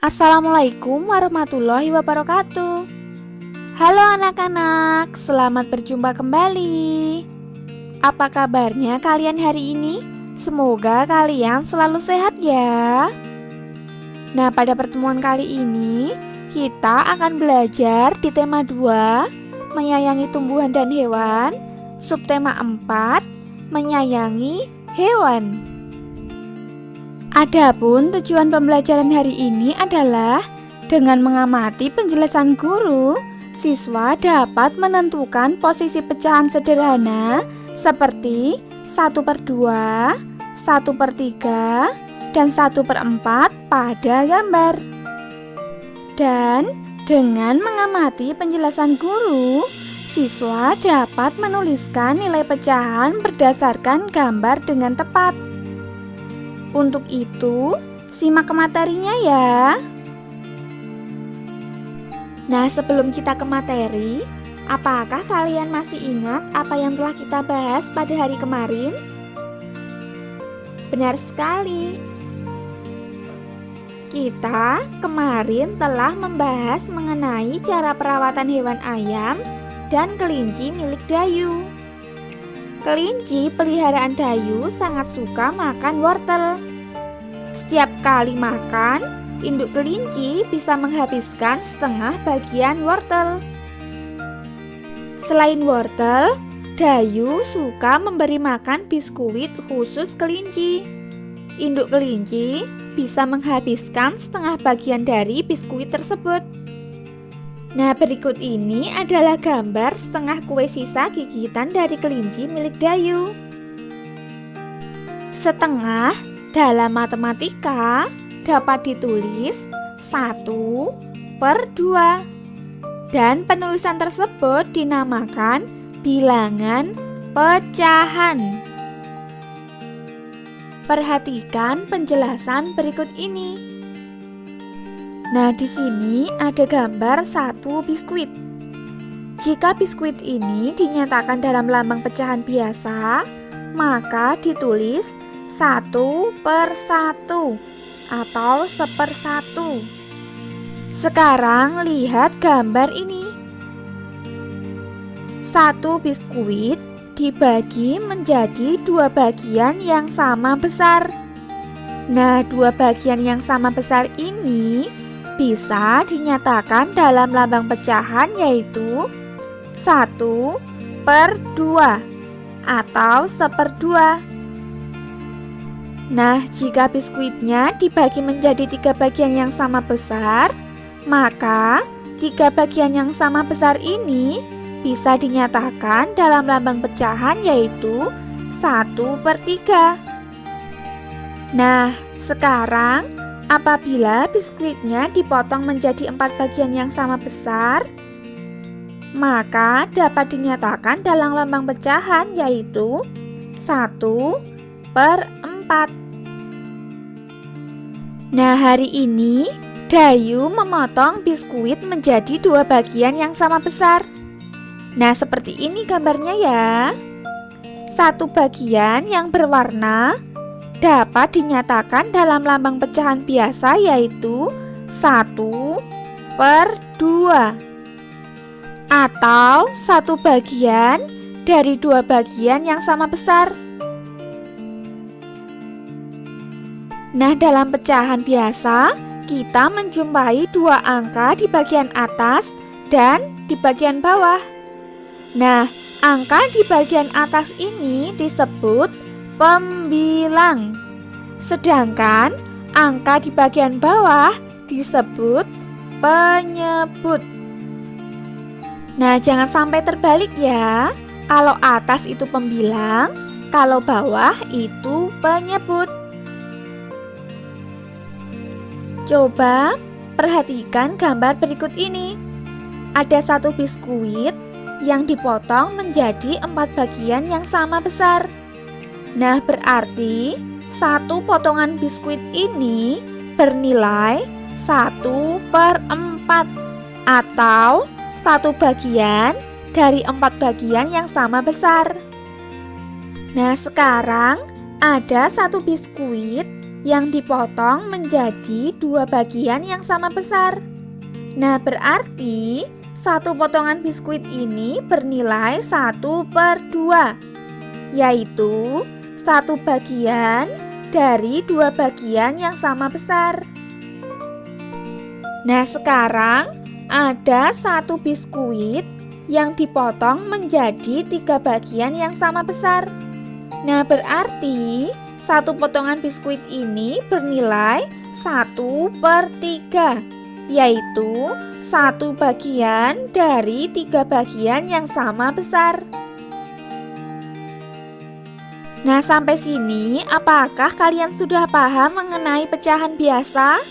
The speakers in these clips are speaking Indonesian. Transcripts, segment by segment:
Assalamualaikum warahmatullahi wabarakatuh. Halo anak-anak, selamat berjumpa kembali. Apa kabarnya kalian hari ini? Semoga kalian selalu sehat ya. Nah, pada pertemuan kali ini kita akan belajar di tema 2, menyayangi tumbuhan dan hewan, subtema 4, menyayangi hewan. Adapun tujuan pembelajaran hari ini adalah dengan mengamati penjelasan guru, siswa dapat menentukan posisi pecahan sederhana seperti 1/2, 1/3, dan 1/4 pada gambar. Dan dengan mengamati penjelasan guru, siswa dapat menuliskan nilai pecahan berdasarkan gambar dengan tepat. Untuk itu, simak ke materinya ya. Nah, sebelum kita ke materi, apakah kalian masih ingat apa yang telah kita bahas pada hari kemarin? Benar sekali. Kita kemarin telah membahas mengenai cara perawatan hewan ayam dan kelinci milik Dayu. Kelinci peliharaan Dayu sangat suka makan wortel. Setiap kali makan, induk kelinci bisa menghabiskan setengah bagian wortel. Selain wortel, Dayu suka memberi makan biskuit khusus kelinci. Induk kelinci bisa menghabiskan setengah bagian dari biskuit tersebut. Nah, berikut ini adalah gambar setengah kue sisa gigitan dari kelinci milik Dayu. Setengah dalam matematika dapat ditulis 1/2, dan penulisan tersebut dinamakan bilangan pecahan. Perhatikan penjelasan berikut ini. Nah, di sini ada gambar satu biskuit. Jika biskuit ini dinyatakan dalam lambang pecahan biasa, maka ditulis 1/1 atau 1/1. Sekarang lihat gambar ini. Satu biskuit dibagi menjadi dua bagian yang sama besar. Nah, dua bagian yang sama besar ini bisa dinyatakan dalam lambang pecahan yaitu 1/2 atau 1/2. Nah, jika biskuitnya dibagi menjadi tiga bagian yang sama besar, maka tiga bagian yang sama besar ini bisa dinyatakan dalam lambang pecahan yaitu 1/3. Nah, sekarang apabila biskuitnya dipotong menjadi 4 bagian yang sama besar, maka dapat dinyatakan dalam lambang pecahan yaitu 1/4. Nah, hari ini Dayu memotong biskuit menjadi dua bagian yang sama besar. Nah, seperti ini gambarnya ya. Satu bagian yang berwarna dapat dinyatakan dalam lambang pecahan biasa yaitu 1/2 atau satu bagian dari dua bagian yang sama besar. Nah, dalam pecahan biasa kita menjumpai dua angka di bagian atas dan di bagian bawah. Nah, angka di bagian atas ini disebut pembilang, sedangkan angka di bagian bawah disebut penyebut. Nah, jangan sampai terbalik ya. Kalau atas itu pembilang, kalau bawah itu penyebut. Coba perhatikan gambar berikut ini. Ada satu biskuit yang dipotong menjadi 4 bagian yang sama besar. Nah, berarti satu potongan biskuit ini bernilai 1/4 atau satu bagian dari 4 bagian yang sama besar. Nah, sekarang ada satu biskuit yang dipotong menjadi 2 bagian yang sama besar. Nah, berarti satu potongan biskuit ini bernilai 1/2, yaitu 1 bagian dari 2 bagian yang sama besar. Nah, sekarang ada 1 biskuit yang dipotong menjadi 3 bagian yang sama besar. Nah, berarti satu potongan biskuit ini bernilai 1/3, yaitu 1 bagian dari 3 bagian yang sama besar. Nah, sampai sini apakah kalian sudah paham mengenai pecahan biasa?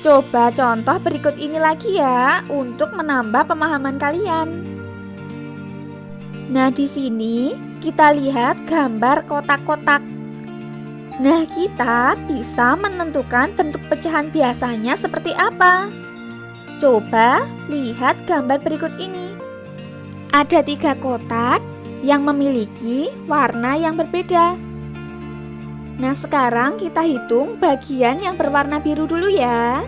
Coba contoh berikut ini lagi ya untuk menambah pemahaman kalian. Nah, di sini kita lihat gambar kotak-kotak. Nah, kita bisa menentukan bentuk pecahan biasanya seperti apa. Coba lihat gambar berikut ini. Ada 3 kotak yang memiliki warna yang berbeda. Nah, sekarang kita hitung bagian yang berwarna biru dulu ya.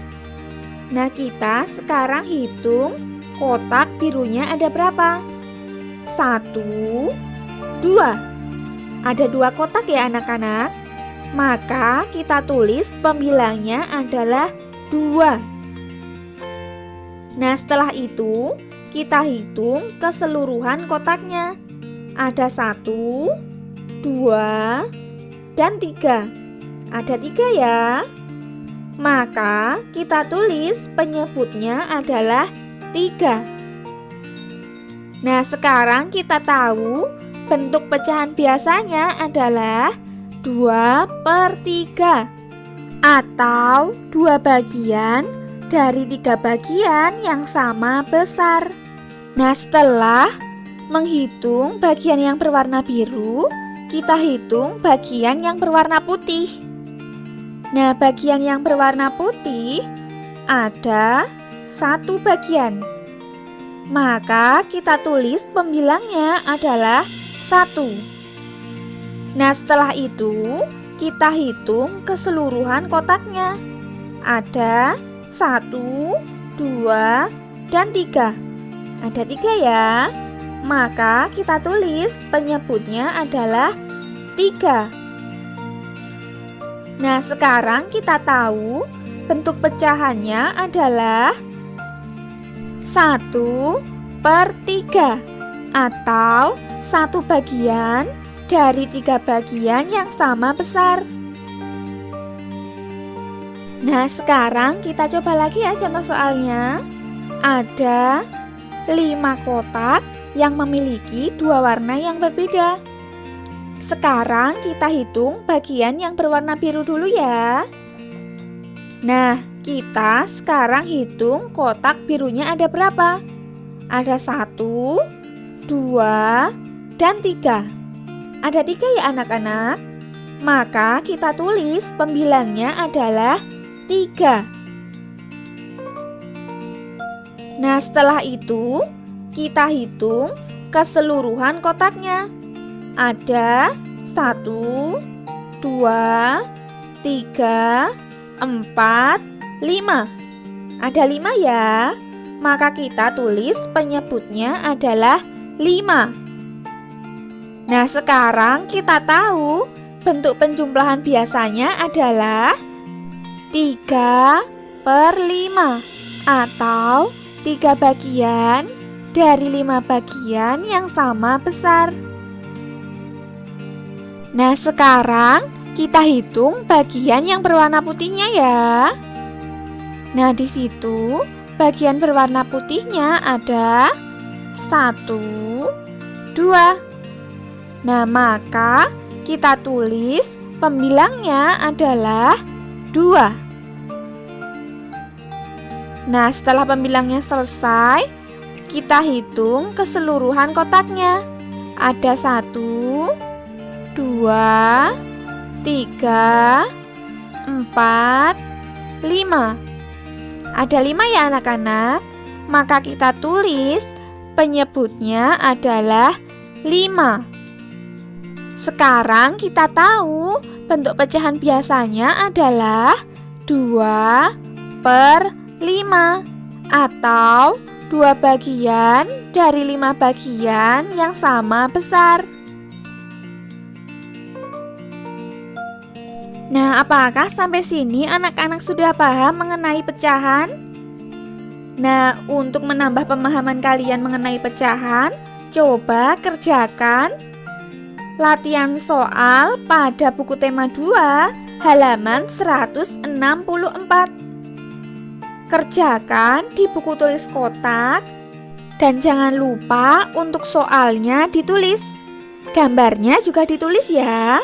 Nah, kita sekarang hitung kotak birunya ada berapa? 1, 2. Ada 2 kotak ya anak-anak. Maka kita tulis pembilangnya adalah 2. Nah, setelah itu kita hitung keseluruhan kotaknya. Ada 1, 2, dan 3. Ada 3 ya. Maka kita tulis penyebutnya adalah 3. Nah, sekarang kita tahu bentuk pecahan biasanya adalah 2/3 atau 2 bagian dari 3 bagian yang sama besar. Nah, setelah menghitung bagian yang berwarna biru, kita hitung bagian yang berwarna putih. Nah, bagian yang berwarna putih ada 1 bagian. Maka kita tulis pembilangnya adalah 1. Nah, setelah itu kita hitung keseluruhan kotaknya. Ada 1, 2, dan 3. Ada 3 ya. Maka kita tulis penyebutnya adalah 3. Nah, sekarang kita tahu bentuk pecahannya adalah 1/3 atau 1 bagian dari 3 bagian yang sama besar. Nah, sekarang kita coba lagi ya contoh soalnya. Ada 5 kotak yang memiliki 2 warna yang berbeda. Sekarang kita hitung bagian yang berwarna biru dulu ya. Nah, kita sekarang hitung kotak birunya ada berapa? Ada 1, 2, dan 3. Ada 3 ya anak-anak. Maka kita tulis pembilangnya adalah 3. Nah, setelah itu kita hitung keseluruhan kotaknya. Ada 1, 2, 3, 4, 5. Ada 5 ya. Maka kita tulis penyebutnya adalah 5. Nah, sekarang kita tahu bentuk penjumlahan biasanya adalah 3/5 atau 3 bagian dari 5 bagian yang sama besar. Nah, sekarang kita hitung bagian yang berwarna putihnya ya. Nah, di situ bagian berwarna putihnya ada 1, 2. Nah, maka kita tulis pembilangnya adalah 2. Nah, setelah pembilangnya selesai, kita hitung keseluruhan kotaknya. Ada 1, 2, 3, 4, 5. Ada 5 ya anak-anak. Maka kita tulis penyebutnya adalah 5. Sekarang kita tahu Bentuk pecahan biasanya adalah 2/5 atau 2 bagian dari 5 bagian yang sama besar. Nah, apakah sampai sini anak-anak sudah paham mengenai pecahan? Nah, untuk menambah pemahaman kalian mengenai pecahan, coba kerjakan latihan soal pada buku tema 2, halaman 164. Kerjakan di buku tulis kotak dan jangan lupa untuk soalnya ditulis. Gambarnya juga ditulis ya.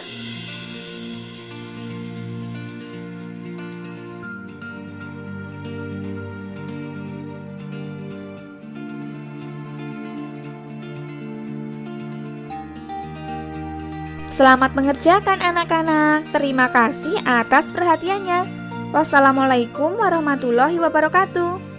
Selamat mengerjakan anak-anak. Terima kasih atas perhatiannya. Wassalamualaikum warahmatullahi wabarakatuh.